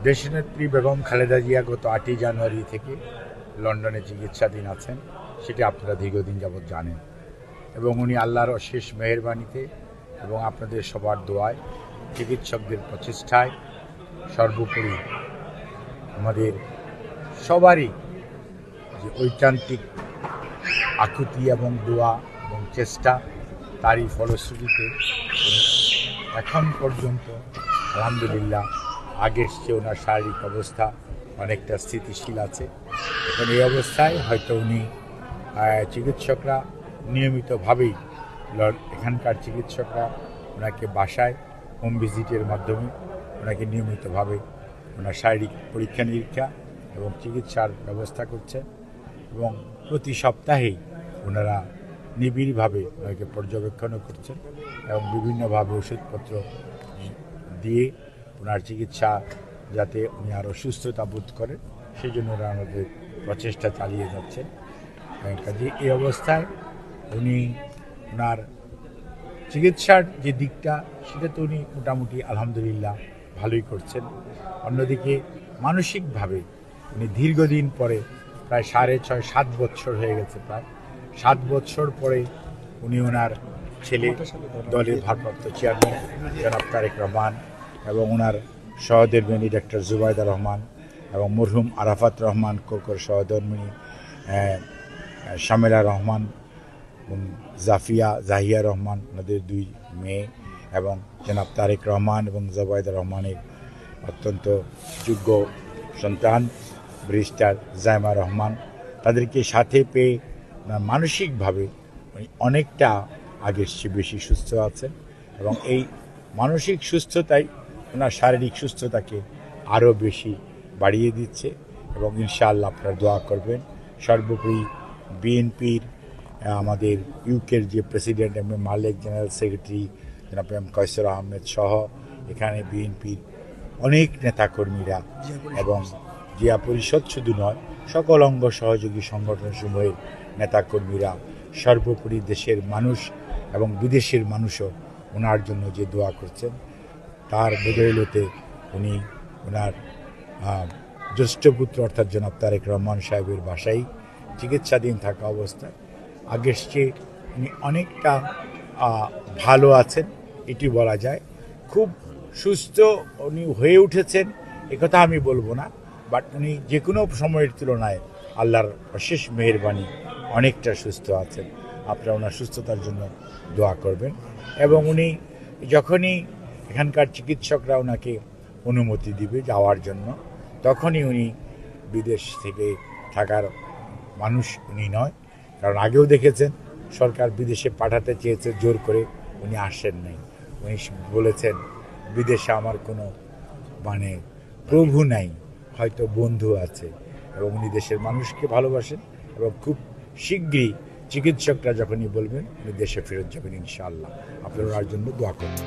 দেশনেত্রী বেগম খালেদা জিয়া গত 8ই জানুয়ারি থেকে লন্ডনে চিকিৎসাধীন আছেন, সেটি আপনারা দীর্ঘদিন যাবৎ জানেন। এবং উনি আল্লাহর অশেষ মেহেরবানিতে এবং আপনাদের সবার দোয়ায়, চিকিৎসকদের প্রচেষ্টায়, সর্বোপরি আমাদের সবারই যে ঐকান্তিক আকুতি এবং দোয়া এবং চেষ্টা, তারই ফলশ্রুতিতে এখন পর্যন্ত আলহামদুলিল্লাহ আগের চেয়ে ওনার শারীরিক অবস্থা অনেকটা স্থিতিশীল আছে। এখন এই অবস্থায় হয়তো উনি চিকিৎসকরা নিয়মিতভাবেই এখানকার চিকিৎসকরা ওনাকে বাসায় হোম ভিজিটের মাধ্যমে ওনাকে নিয়মিতভাবে ওনার শারীরিক পরীক্ষা নিরীক্ষা এবং চিকিৎসার ব্যবস্থা করছে এবং প্রতি সপ্তাহেই ওনারা নিবিড়ভাবে ওনাকে পর্যবেক্ষণও করছেন এবং বিভিন্নভাবে ওষুধপত্র দিয়ে ওনার চিকিৎসা যাতে উনি আরও সুস্থতা বোধ করেন সেই জন্য ওরা আমাদের প্রচেষ্টা চালিয়ে যাচ্ছেন। কাজে এই অবস্থায় উনি ওনার চিকিৎসার যে দিকটা সেটা তো উনি মোটামুটি আলহামদুলিল্লাহ ভালোই করছেন। অন্যদিকে মানসিকভাবে উনি দীর্ঘদিন পরে প্রায় 6.5-7 বছর হয়ে গেছে, প্রায় 7 বছর পরে উনি ওনার ছেলে দলের ভারপ্রাপ্ত চেয়ারম্যান জনাব তারেক রহমান এবং ওনার সহধর্মিণী ডক্টর জুবাইদা রহমান এবং মরহুম আরাফাত রহমান কোকর সহধর্মিণী শামেলা রহমান এবং জাহিয়া রহমান, ওনাদের 2 মেয়ে এবং জনাব তারেক রহমান এবং জুবাইদা রহমানের অত্যন্ত যোগ্য সন্তান ব্যারিস্টার জাইমা রহমান, তাদেরকে সাথে পেয়ে মানসিকভাবে অনেকটা আগের চেয়ে বেশি সুস্থ আছেন এবং এই মানসিক সুস্থতাই ওনার শারীরিক সুস্থতাকে আরও বেশি বাড়িয়ে দিচ্ছে এবং ইনশাআল্লাহ আপনারা দোয়া করবেন। সর্বোপরি বিএনপির আমাদের ইউকের যে প্রেসিডেন্ট এবং মালিক জেনারেল সেক্রেটারি জনাব কয়সর আহমেদ সহ এখানে বিএনপির অনেক নেতাকর্মীরা এবং জিয়া পরিষদ শুধু নয় সকল অঙ্গ সহযোগী সংগঠনসমূহের নেতাকর্মীরা, সর্বোপরি দেশের মানুষ এবং বিদেশের মানুষও ওনার জন্য যে দোয়া করছেন তার বদৌলতে উনি ওনার জ্যেষ্ঠ পুত্র অর্থাৎ জনাব তারেক রহমান সাহেবের বাসায় চিকিৎসাধীন থাকা অবস্থায় আগের চেয়ে উনি অনেকটা ভালো আছেন, এটি বলা যায়। খুব সুস্থ উনি হয়ে উঠেছেন একথা আমি বলবো না, বাট উনি যে কোনো সময়ের তুলনায় আল্লাহর অশেষ মেহেরবানি অনেকটা সুস্থ আছেন। আপনারা ওনার সুস্থতার জন্য দোয়া করবেন এবং উনি যখনই এখানকার চিকিৎসকরা ওনাকে অনুমতি দিবে যাওয়ার জন্য তখনই উনি বিদেশ থেকে থাকার মানুষ উনি নয়, কারণ আগেও দেখেছেন সরকার বিদেশে পাঠাতে চেয়েছে, জোর করে উনি আসেন নাই। উনি বলেছেন বিদেশে আমার কোনো প্রভু নাই, হয়তো বন্ধু আছে, এবং উনি দেশের মানুষকে ভালোবাসেন এবং খুব শীঘ্রই চিকিৎসকরা যখনই বলবেন উনি দেশে ফেরত যাবেন ইনশাআল্লাহ। আপনারা ওনার জন্য দোয়া করবেন।